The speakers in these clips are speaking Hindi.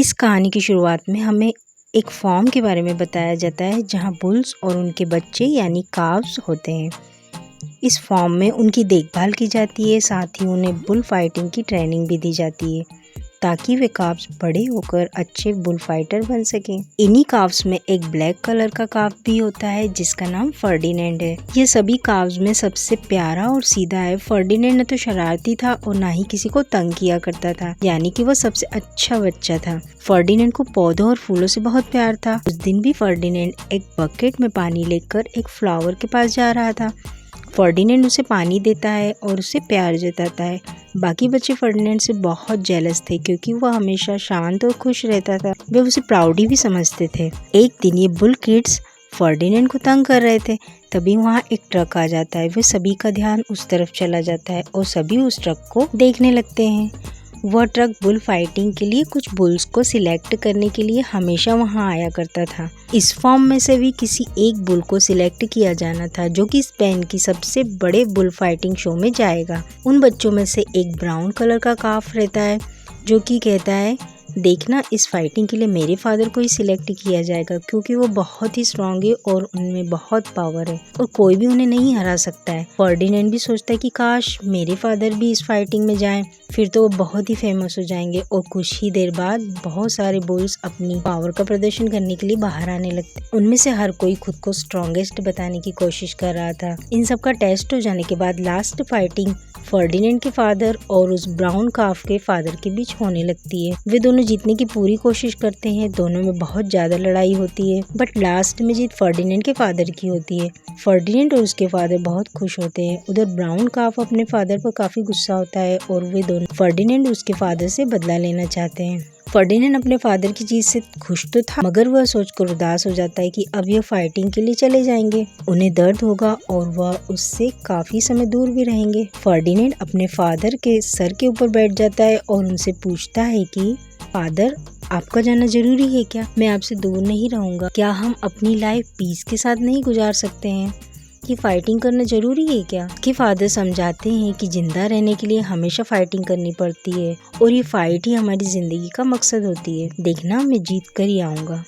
इस कहानी की शुरुआत में हमें एक फार्म के बारे में बताया जाता है जहां बुल्स और उनके बच्चे यानी काव्स होते हैं। इस फार्म में उनकी देखभाल की जाती है, साथ ही उन्हें बुल फाइटिंग की ट्रेनिंग भी दी जाती है ताकि वे काव्स बड़े होकर अच्छे बुल फाइटर बन सकें। इन्हीं काव्स में एक ब्लैक कलर का काव भी होता है जिसका नाम फर्डिनेंड है। ये सभी काव्स में सबसे प्यारा और सीधा है। फर्डिनेंड न तो शरारती था और ना ही किसी को तंग किया करता था, यानी कि वो सबसे अच्छा बच्चा था। फर्डिनेंड को पौधों और फूलों से बहुत प्यार था। उस दिन भी फर्डिनेंड एक बकेट में पानी लेकर एक फ्लावर के पास जा रहा था। फर्डिनेंड उसे पानी देता है और उसे प्यार जताता है। बाकी बच्चे फर्डिनेंड से बहुत जेलस थे क्योंकि वह हमेशा शांत और खुश रहता था। वे उसे प्राउडी भी समझते थे। एक दिन ये बुल किड्स फर्डिनेंड को तंग कर रहे थे, तभी वहाँ एक ट्रक आ जाता है। वे सभी का ध्यान उस तरफ चला जाता है और सभी उस ट्रक को देखने लगते हैं। वह ट्रक बुल फाइटिंग के लिए कुछ बुल्स को सिलेक्ट करने के लिए हमेशा वहां आया करता था। इस फॉर्म में से भी किसी एक बुल को सिलेक्ट किया जाना था जो कि स्पेन की सबसे बड़े बुल फाइटिंग शो में जाएगा। उन बच्चों में से एक ब्राउन कलर का काफ रहता है जो कि कहता है, देखना, इस फाइटिंग के लिए मेरे फादर को ही सिलेक्ट किया जाएगा क्योंकि वो बहुत ही स्ट्रांग है और उनमें बहुत पावर है और कोई भी उन्हें नहीं हरा सकता है। फर्डिनेंड भी सोचता है कि काश मेरे फादर भी इस फाइटिंग में जाएं, फिर तो वो बहुत ही फेमस हो जाएंगे और कुछ ही देर बाद बहुत सारे बुल्स अपनी पावर का प्रदर्शन करने के लिए बाहर आने लगते। उनमें से हर कोई खुद को स्ट्रॉन्गेस्ट बताने की कोशिश कर रहा था। इन सब का टेस्ट हो जाने के बाद लास्ट फाइटिंग फर्डिनेंड के फादर और उस ब्राउन काफ के फादर के बीच होने लगती है। वे दोनों जीतने की पूरी कोशिश करते हैं। दोनों में बहुत ज्यादा लड़ाई होती है, बट लास्ट में जीत फर्डिनेंड के फादर की होती है। फर्डिनेंड और उसके फादर बहुत खुश होते हैं। उधर ब्राउन काफ अपने फादर पर काफी गुस्सा होता है और वे दोनों फर्डिनेंड उसके फादर से बदला लेना चाहते हैं। फर्डिनेंड अपने फादर की चीज से खुश तो था, मगर वह सोचकर उदास हो जाता है कि अब यह फाइटिंग के लिए चले जाएंगे। उन्हें दर्द होगा और वह उससे काफी समय दूर भी रहेंगे। फर्डिनेंड अपने फादर के सर के ऊपर बैठ जाता है और उनसे पूछता है कि फादर, आपका जाना जरूरी है क्या? मैं आपसे दूर नहीं रहूंगा। क्या हम अपनी लाइफ पीस के साथ नहीं गुजार सकते हैं? कि फाइटिंग करना जरूरी है क्या? कि फादर समझाते हैं कि जिंदा रहने के लिए हमेशा फाइटिंग करनी पड़ती है और ये फाइट ही हमारी जिंदगी का मकसद होती है। देखना, मैं जीत कर ही आऊंगा।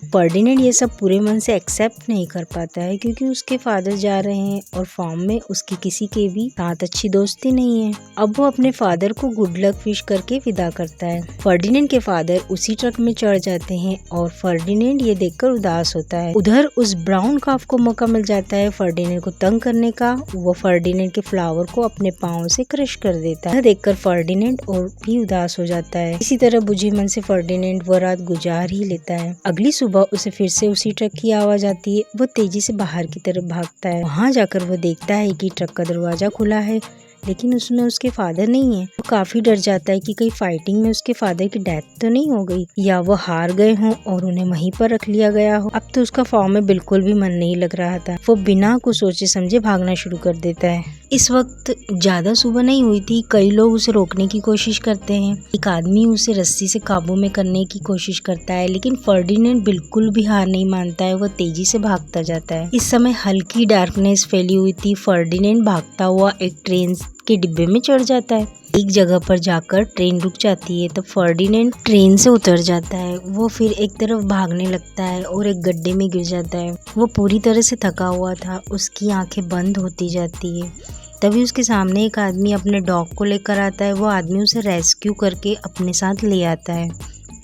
फर्डिनेंड ये सब पूरे मन से एक्सेप्ट नहीं कर पाता है क्योंकि उसके फादर जा रहे हैं और फार्म में उसकी किसी के भी साथ अच्छी दोस्ती नहीं है। अब वो अपने फादर को गुड लक विश करके विदा करता है। फर्डिनेंड के फादर उसी ट्रक में चढ़ जाते हैं और फर्डिनेंड ये देखकर उदास होता है। उधर उस ब्राउन काफ को मौका मिल जाता है फर्डिनेंड को तंग करने का। वो फर्डिनेंड के फ्लावर को अपने पाँव से क्रश कर देता है। देखकर फर्डिनेंड और भी उदास हो जाता है। इसी तरह बुझे मन से फर्डिनेंड वो रात गुजार ही लेता है। अगली सुबह उसे फिर से उसी ट्रक की आवाज आती है। वो तेजी से बाहर की तरफ भागता है। वहाँ जाकर वो देखता है कि ट्रक का दरवाजा खुला है, लेकिन उसमें उसके फादर नहीं है। वो काफी डर जाता है कि कहीं फाइटिंग में उसके फादर की डेथ तो नहीं हो गई या वो हार गए हों और उन्हें वहीं पर रख लिया गया हो। अब तो उसका फॉर्म में बिल्कुल भी मन नहीं लग रहा था। वो बिना कुछ सोचे समझे भागना शुरू कर देता है। इस वक्त ज्यादा सुबह नहीं हुई थी। कई लोग उसे रोकने की कोशिश करते हैं। एक आदमी उसे रस्सी से काबू में करने की कोशिश करता है, लेकिन फर्डिनेंड बिल्कुल भी हार नहीं मानता है। वो तेजी से भागता जाता है। इस समय हल्की डार्कनेस फैली हुई थी। फर्डिनेंड भागता हुआ एक ट्रेन के डिब्बे में चढ़ जाता है। एक जगह पर जाकर ट्रेन रुक जाती है, तब फर्डिनेंड ट्रेन से उतर जाता है। वो फिर एक तरफ भागने लगता है और एक गड्ढे में गिर जाता है। वो पूरी तरह से थका हुआ था। उसकी आंखें बंद होती जाती है। तभी उसके सामने एक आदमी अपने डॉग को लेकर आता है। वो आदमी उसे रेस्क्यू करके अपने साथ ले आता है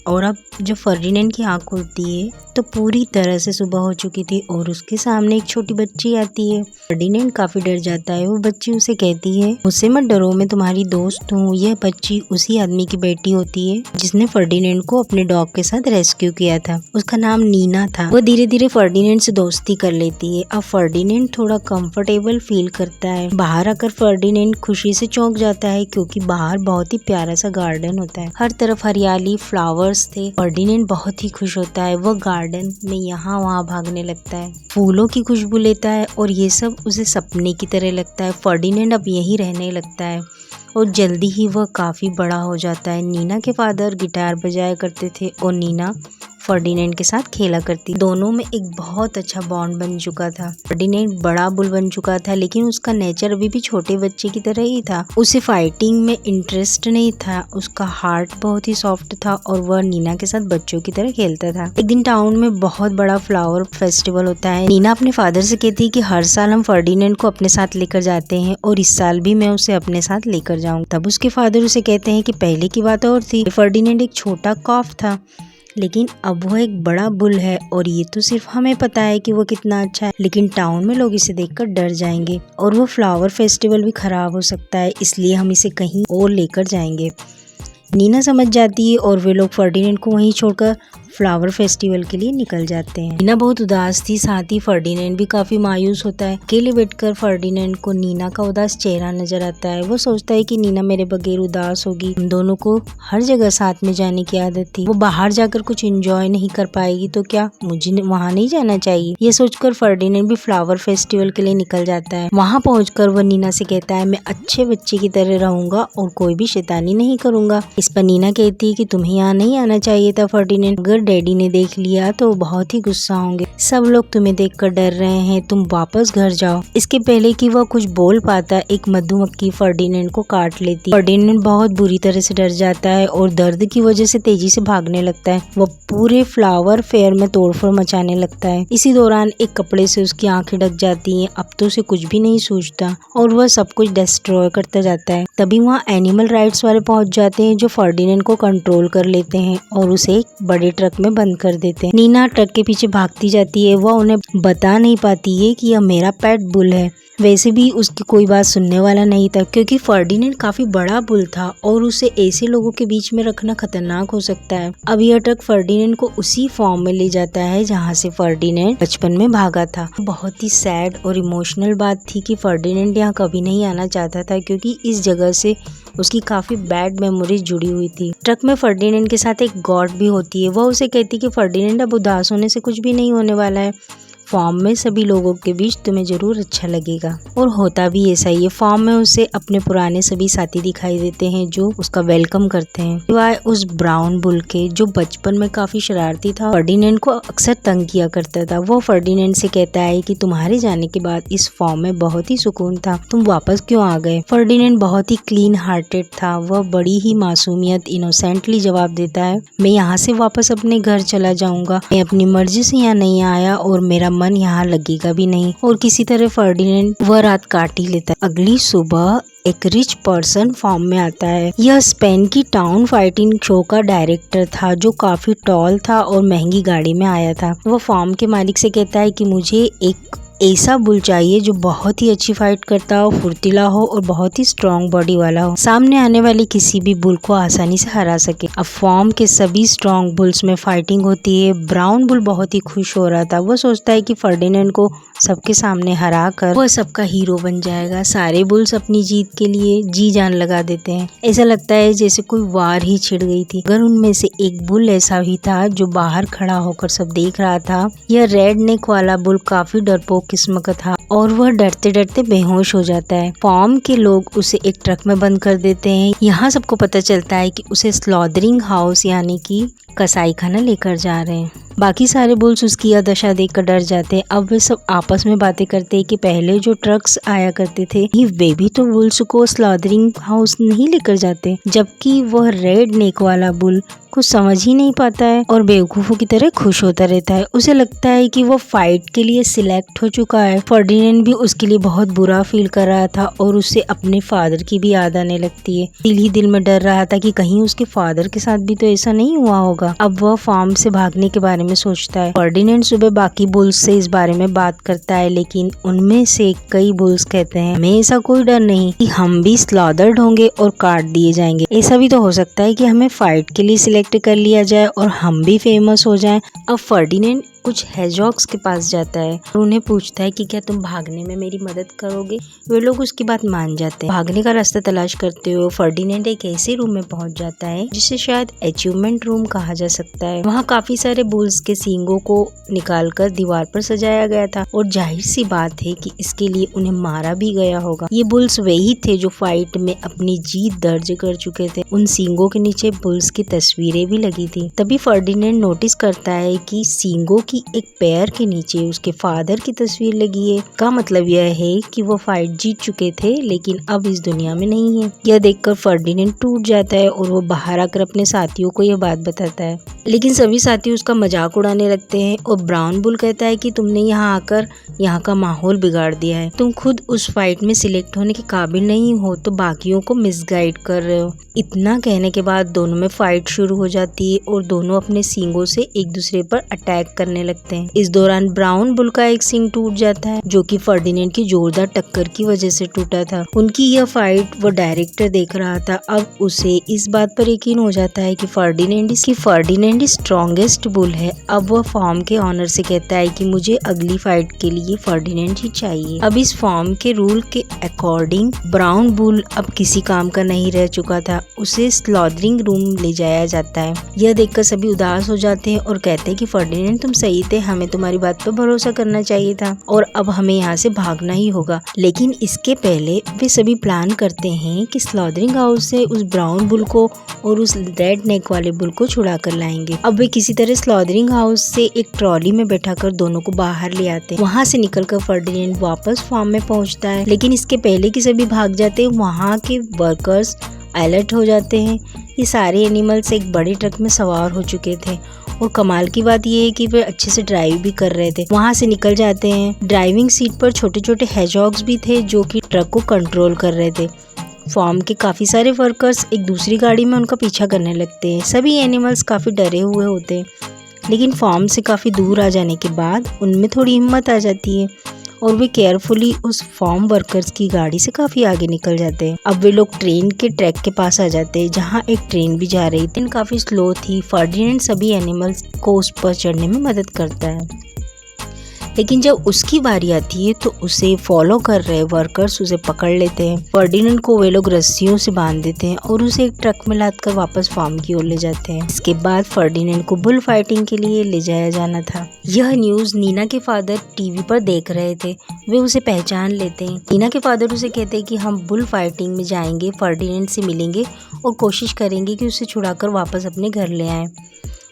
और अब जब फर्डिनेंड की आँख खुलती है तो पूरी तरह से सुबह हो चुकी थी और उसके सामने एक छोटी बच्ची आती है। फर्डिनेंड काफी डर जाता है। वो बच्ची उसे कहती है, मुझसे मत डरो, मैं तुम्हारी दोस्त हूँ। यह बच्ची उसी आदमी की बेटी होती है जिसने फर्डिनेंड को अपने डॉग के साथ रेस्क्यू किया था। उसका नाम नीना था। वो धीरे धीरे फर्डिनेंड से दोस्ती कर लेती है। अब फर्डिनेंड थोड़ा कंफर्टेबल फील करता है। बाहर आकर फर्डिनेंड खुशी से चौंक जाता है क्योंकि बाहर बहुत ही प्यारा सा गार्डन होता है। हर तरफ हरियाली, फ्लावर्स थे। फर्डिनेंड बहुत ही खुश होता है। वो गार्डन में यहाँ वहाँ भागने लगता है, फूलों की खुशबू लेता है और ये सब उसे सपने की तरह लगता है। फर्डिनेंड अब यहीं रहने लगता है और जल्दी ही वह काफी बड़ा हो जाता है। नीना के फादर गिटार बजाया करते थे और नीना फर्डिनेंड के साथ खेला करती। दोनों में एक बहुत अच्छा बॉन्ड बन चुका था। फर्डिनेंड बड़ा बुल बन चुका था, लेकिन उसका नेचर अभी भी छोटे बच्चे की तरह ही था। उसे फाइटिंग में इंटरेस्ट नहीं था, उसका हार्ट बहुत ही सॉफ्ट था और वह नीना के साथ बच्चों की तरह खेलता था। एक दिन टाउन में बहुत बड़ा फ्लावर फेस्टिवल होता है। नीना अपने फादर से कहती है कि हर साल हम फर्डिनेंड को अपने साथ लेकर जाते हैं और इस साल भी मैं उसे अपने साथ लेकर जाऊँ। तब उसके फादर उसे कहते हैं कि पहले की बात और थी, फर्डिनेंड एक छोटा कॉफ था, लेकिन अब वह एक बड़ा बुल है और ये तो सिर्फ हमें पता है कि वो कितना अच्छा है, लेकिन टाउन में लोग इसे देखकर डर जाएंगे और वो फ्लावर फेस्टिवल भी खराब हो सकता है, इसलिए हम इसे कहीं और लेकर जाएंगे। नीना समझ जाती है और वे लोग फर्डिनेंड को वहीं छोड़कर फ्लावर फेस्टिवल के लिए निकल जाते हैं। नीना बहुत उदास थी, साथ ही फर्डिनेंड भी काफी मायूस होता है। अकेले बैठकर फर्डिनेंड को नीना का उदास चेहरा नजर आता है। वो सोचता है कि नीना मेरे बगैर उदास होगी। हम दोनों को हर जगह साथ में जाने की आदत थी, वो बाहर जाकर कुछ एंजॉय नहीं कर पाएगी तो क्या मुझे वहाँ नहीं जाना चाहिए। ये सोचकर फर्डिनेंड भी फ्लावर फेस्टिवल के लिए निकल जाता है। वहाँ पहुंचकर वह नीना से कहता है, मैं अच्छे बच्चे की तरह रहूंगा और कोई भी शैतानी नहीं करूंगा। इस पर नीना कहती है कि तुम्हें यहाँ नहीं आना चाहिए था फर्डिनेंड, अगर डैडी ने देख लिया तो बहुत ही गुस्सा होंगे। सब लोग तुम्हें देखकर डर रहे हैं, तुम वापस घर जाओ। इसके पहले कि वह कुछ बोल पाता, एक मधुमक्खी फर्डिनेंड को काट लेती। फर्डिनेंड बहुत बुरी तरह से डर जाता है और दर्द की वजह से तेजी से भागने लगता है। वह पूरे फ्लावर फेयर में तोड़फोड़ मचाने लगता है। इसी दौरान एक कपड़े से उसकी आंखें ढक जाती हैं। अब तो उसे कुछ भी नहीं सूझता और वह सब कुछ डिस्ट्रॉय करता जाता है। तभी वहाँ एनिमल राइट्स वाले पहुंच जाते हैं, जो फर्डिनेंड को कंट्रोल कर लेते हैं और उसे एक बड़े ट्रक में बंद कर देते हैं। नीना ट्रक के पीछे भागती जाती है। वह उन्हें बता नहीं पाती है कि यह मेरा पेट बुल है। वैसे भी उसकी कोई बात सुनने वाला नहीं था, क्योंकि फर्डिनेंड काफी बड़ा बुल था और उसे ऐसे लोगों के बीच में रखना खतरनाक हो सकता है। अब यह ट्रक फर्डिनेंड को उसी फॉर्म में ले जाता है जहाँ से फर्डिनेंड बचपन में भागा था। बहुत ही सैड और इमोशनल बात थी कि फर्डिनेंड यहाँ कभी नहीं आना चाहता था, क्योंकि इस जगह से उसकी काफी बैड मेमोरीज जुड़ी हुई थी। ट्रक में फर्डिनेंड के साथ एक गॉड भी होती है। वह उसे कहती कि फर्डिनेंड अब उदास होने से कुछ भी नहीं होने वाला है। फॉर्म में सभी लोगों के बीच तुम्हें जरूर अच्छा लगेगा। और होता भी ऐसा ही है। फॉर्म में उसे अपने पुराने सभी साथी दिखाई देते हैं जो उसका वेलकम करते हैं, सिवाय उस ब्राउन बुल के जो बचपन में काफी शरारती था, फर्डिनेंड को अक्सर तंग किया करता था। वो फर्डिनेंड से कहता है कि तुम्हारे जाने के बाद इस फॉर्म में बहुत ही सुकून था, तुम वापस क्यों आ गए। फर्डिनेंड बहुत ही क्लीन हार्टेड था। वह बड़ी ही मासूमियत इनोसेंटली जवाब देता है, मैं यहाँ से वापस अपने घर चला जाऊंगा। मैं अपनी मर्जी से यहाँ नहीं आया और मेरा मन यहाँ लगेगा भी नहीं। और किसी तरह फर्डिनेंड वह रात काट ही लेता है। अगली सुबह एक रिच पर्सन फॉर्म में आता है। यह स्पेन की टाउन फाइटिंग शो का डायरेक्टर था, जो काफी टॉल था और महंगी गाड़ी में आया था। वह फॉर्म के मालिक से कहता है कि मुझे एक ऐसा बुल चाहिए जो बहुत ही अच्छी फाइट करता हो, फुर्तीला हो और बहुत ही स्ट्रॉन्ग बॉडी वाला हो, सामने आने वाले किसी भी बुल को आसानी से हरा सके। अब फॉर्म के सभी स्ट्रॉन्ग बुल्स में फाइटिंग होती है। ब्राउन बुल बहुत ही खुश हो रहा था। वो सोचता है कि फर्डिनेंड को सबके सामने हरा कर वह सबका हीरो बन जाएगा। सारे बुल्स अपनी जीत के लिए जी जान लगा देते हैं। ऐसा लगता है जैसे कोई वार ही छिड़ गई थी। अगर उनमें से एक बुल ऐसा भी था जो बाहर खड़ा होकर सब देख रहा था। यह रेड नेक वाला बुल काफी डरपोक किस्म का था और वह डरते डरते बेहोश हो जाता है। फॉर्म के लोग उसे एक ट्रक में बंद कर देते हैं। यहाँ सबको पता चलता है कि उसे स्लॉदरिंग हाउस यानी कि कसाई खाना लेकर जा रहे हैं। बाकी सारे बुल्स उसकी यह दशा देखकर डर जाते हैं। अब वे सब आपस में बातें करते हैं कि पहले जो ट्रक्स आया करते थे वे भी तो बुल्स को स्लॉदरिंग हाउस नहीं लेकर जाते, जबकि वह रेड नेक वाला बुल कुछ समझ ही नहीं पाता है और बेवकूफों की तरह खुश होता रहता है। उसे लगता है कि वो फाइट के लिए सिलेक्ट हो चुका है। फर्डिनेंड भी उसके लिए बहुत बुरा फील कर रहा था और उसे अपने फादर की भी याद आने लगती है। दिल ही दिल में डर रहा था कि कहीं उसके फादर के साथ भी तो ऐसा नहीं हुआ होगा। अब वह फार्म से भागने के बारे में सोचता है। फर्डिनेंड सुबह बाकी बुल्स से इस बारे में बात करता है, लेकिन उनमें से कई बुल्स कहते हैं हमें ऐसा कोई डर नहीं कि हम भी स्लॉदर्ड होंगे और काट दिए जाएंगे। ऐसा भी तो हो सकता है कि हमें फाइट के लिए सिलेक्ट कर लिया जाए और हम भी फेमस हो जाएं। अब फर्डिनेंड कुछ हेजॉग्स के पास जाता है और उन्हें पूछता है कि क्या तुम भागने में मेरी मदद करोगे। वे लोग उसकी बात मान जाते हैं। भागने का रास्ता तलाश करते हुए फर्डिनेंड एक ऐसे रूम में पहुंच जाता है जिसे शायद अचीवमेंट रूम कहा जा सकता है। वहाँ काफी सारे बुल्स के सींगों को निकालकर दीवार पर सजाया गया था और जाहिर सी बात है कि इसके लिए उन्हें मारा भी गया होगा। ये बुल्स वही थे जो फाइट में अपनी जीत दर्ज कर चुके थे। उन सींगों के नीचे बुल्स की तस्वीरें भी लगी थी। तभी फर्डिनेंड नोटिस करता है कि सींगों की एक पैर के नीचे उसके फादर की तस्वीर लगी है। का मतलब यह है कि वो फाइट जीत चुके थे लेकिन अब इस दुनिया में नहीं है। यह देखकर फर्डिनेंड टूट जाता है और वो बाहर आकर अपने साथियों को यह बात बताता है, लेकिन सभी साथी उसका मजाक उड़ाने लगते हैं और ब्राउन बुल कहता है कि तुमने यहाँ आकर यहाँ का माहौल बिगाड़ दिया है। तुम खुद उस फाइट में सिलेक्ट होने के काबिल नहीं हो तो बाकियों को मिसगाइड कर रहे हो। इतना कहने के बाद दोनों में फाइट शुरू हो जाती है और दोनों अपने सींगों से एक दूसरे पर अटैक करने लगते हैं। इस दौरान ब्राउन बुल का एक सींग टूट जाता है जो कि फर्डिनेंड की जोरदार टक्कर की वजह से टूटा था। उनकी यह फाइट वो डायरेक्टर देख रहा था। अब उसे इस बात पर यकीन हो जाता है कि फर्डिनेंड स्ट्रॉन्गेस्ट बुल है। अब वह फॉर्म के ऑनर से कहता है कि मुझे अगली फाइट के लिए फर्डिनेंड ही चाहिए। अब इस फॉर्म के रूल के अकॉर्डिंग ब्राउन बुल अब किसी काम का नहीं रह चुका था। उसे स्लॉदरिंग रूम ले जाया जाता है। यह देखकर सभी उदास हो जाते हैं और कहते हैं कि फर्डिनेंड तुम सही थे, हमें तुम्हारी बात पर भरोसा करना चाहिए था और अब हमें यहाँ से भागना ही होगा। लेकिन इसके पहले वे सभी प्लान करते हैं कि स्लॉदरिंग हाउस से उस ब्राउन बुल को और उस रेड नेक वाले बुल को छुड़ा कर लाएंगे। अब वे किसी तरह स्लॉदरिंग हाउस से एक ट्रॉली में बैठाकर दोनों को बाहर ले आते हैं। वहाँ से निकलकर फर्डिनेंड वापस फार्म में पहुँचता है, लेकिन इसके पहले कि सभी भाग जाते हैं वहाँ के वर्कर्स अलर्ट हो जाते हैं। ये सारे एनिमल्स एक बड़े ट्रक में सवार हो चुके थे और कमाल की बात यह है कि वे अच्छे से ड्राइव भी कर रहे थे। वहाँ से निकल जाते हैं। ड्राइविंग सीट पर छोटे छोटे हेजॉग्स भी थे जो कि ट्रक को कंट्रोल कर रहे थे। फार्म के काफी सारे वर्कर्स एक दूसरी गाड़ी में उनका पीछा करने लगते हैं। सभी एनिमल्स काफी डरे हुए होते हैं, लेकिन फार्म से काफी दूर आ जाने के बाद उनमें थोड़ी हिम्मत आ जाती है और वे केयरफुली उस फार्म वर्कर्स की गाड़ी से काफी आगे निकल जाते हैं। अब वे लोग ट्रेन के ट्रैक के पास आ जाते हैं जहाँ एक ट्रेन भी जा रही थी। काफी स्लो थी। फर्डिनेंड सभी एनिमल्स को उस पर चढ़ने में मदद करता है, लेकिन जब उसकी बारी आती है तो उसे फॉलो कर रहे वर्कर्स उसे पकड़ लेते हैं। फर्डिनेंड को वे लोग रस्सियों से बांध देते हैं और उसे एक ट्रक में लादकर वापस फार्म की ओर ले जाते हैं। इसके बाद फर्डिनेंड को बुल फाइटिंग के लिए ले जाया जाना था। यह न्यूज़ नीना के फादर टीवी पर देख रहे थे। वे उसे पहचान लेते हैं। नीना के फादर उसे कहते हैं कि हम बुल फाइटिंग में जाएंगे, फर्डिनेंड से मिलेंगे और कोशिश करेंगे कि उसे छुड़ाकर वापस अपने घर ले आए।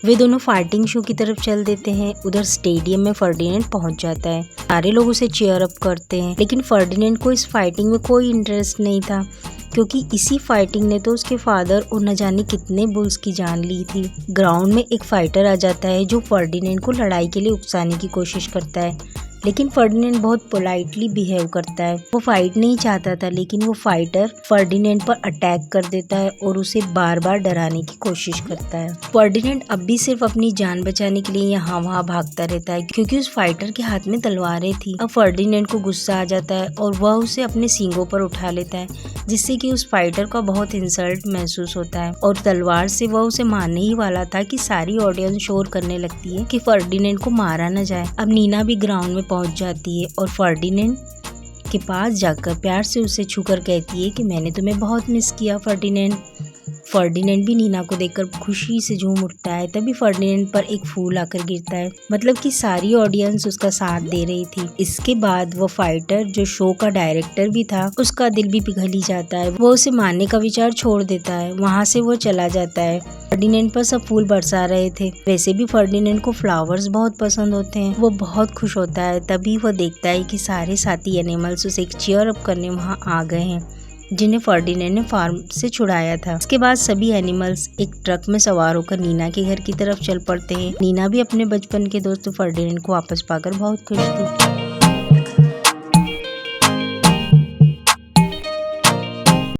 वे दोनों फाइटिंग शो की तरफ चल देते हैं। उधर स्टेडियम में फर्डिनेंड पहुंच जाता है। सारे लोग उसे चीयर अप करते हैं, लेकिन फर्डिनेंड को इस फाइटिंग में कोई इंटरेस्ट नहीं था क्योंकि इसी फाइटिंग ने तो उसके फादर और न जाने कितने बुल्स की जान ली थी। ग्राउंड में एक फाइटर आ जाता है जो फर्डिनेंड को लड़ाई के लिए उकसाने की कोशिश करता है, लेकिन फर्डिनेंड बहुत पोलाइटली बिहेव करता है। वो फाइट नहीं चाहता था, लेकिन वो फाइटर फर्डिनेंड पर अटैक कर देता है और उसे बार बार डराने की कोशिश करता है। फर्डिनेंड अब भी सिर्फ अपनी जान बचाने के लिए यहाँ वहाँ भागता रहता है क्योंकि उस फाइटर के हाथ में तलवारें थी। अब फर्डिनेंड को गुस्सा आ जाता है और वह उसे अपने सींगों पर उठा लेता है, जिससे कि उस फाइटर का बहुत इंसल्ट महसूस होता है और तलवार से वह उसे मारने ही वाला था कि सारी ऑडियंस शोर करने लगती है कि फर्डिनेंड को मारा न जाए। अब नीना भी ग्राउंड में पहुंच जाती है और फर्डिनेंड के पास जाकर प्यार से उसे छूकर कहती है कि मैंने तुम्हें बहुत मिस किया फर्डिनेंड। फर्डिनेंड भी नीना को देखकर खुशी से झूम उठता है। तभी फर्डिनेंड पर एक फूल आकर गिरता है, मतलब कि सारी ऑडियंस उसका साथ दे रही थी। इसके बाद वो फाइटर जो शो का डायरेक्टर भी था, उसका दिल भी पिघल ही जाता है। वो उसे मारने का विचार छोड़ देता है। वहाँ से वो चला जाता है। फर्डिनेंड पर सब फूल बरसा रहे थे। वैसे भी फर्डिनेंड को फ्लावर्स बहुत पसंद होते हैं। वो बहुत खुश होता है। तभी वो देखता है कि सारे साथी एनिमल्स उसे एक चीयर अप करने वहाँ आ गए हैं, जिन्हें फर्डिनेंड ने फार्म से छुड़ाया था। इसके बाद सभी एनिमल्स एक ट्रक में सवार होकर नीना के घर की तरफ चल पड़ते हैं। नीना भी अपने बचपन के दोस्त फर्डिनेंड को वापस पाकर बहुत खुश थी।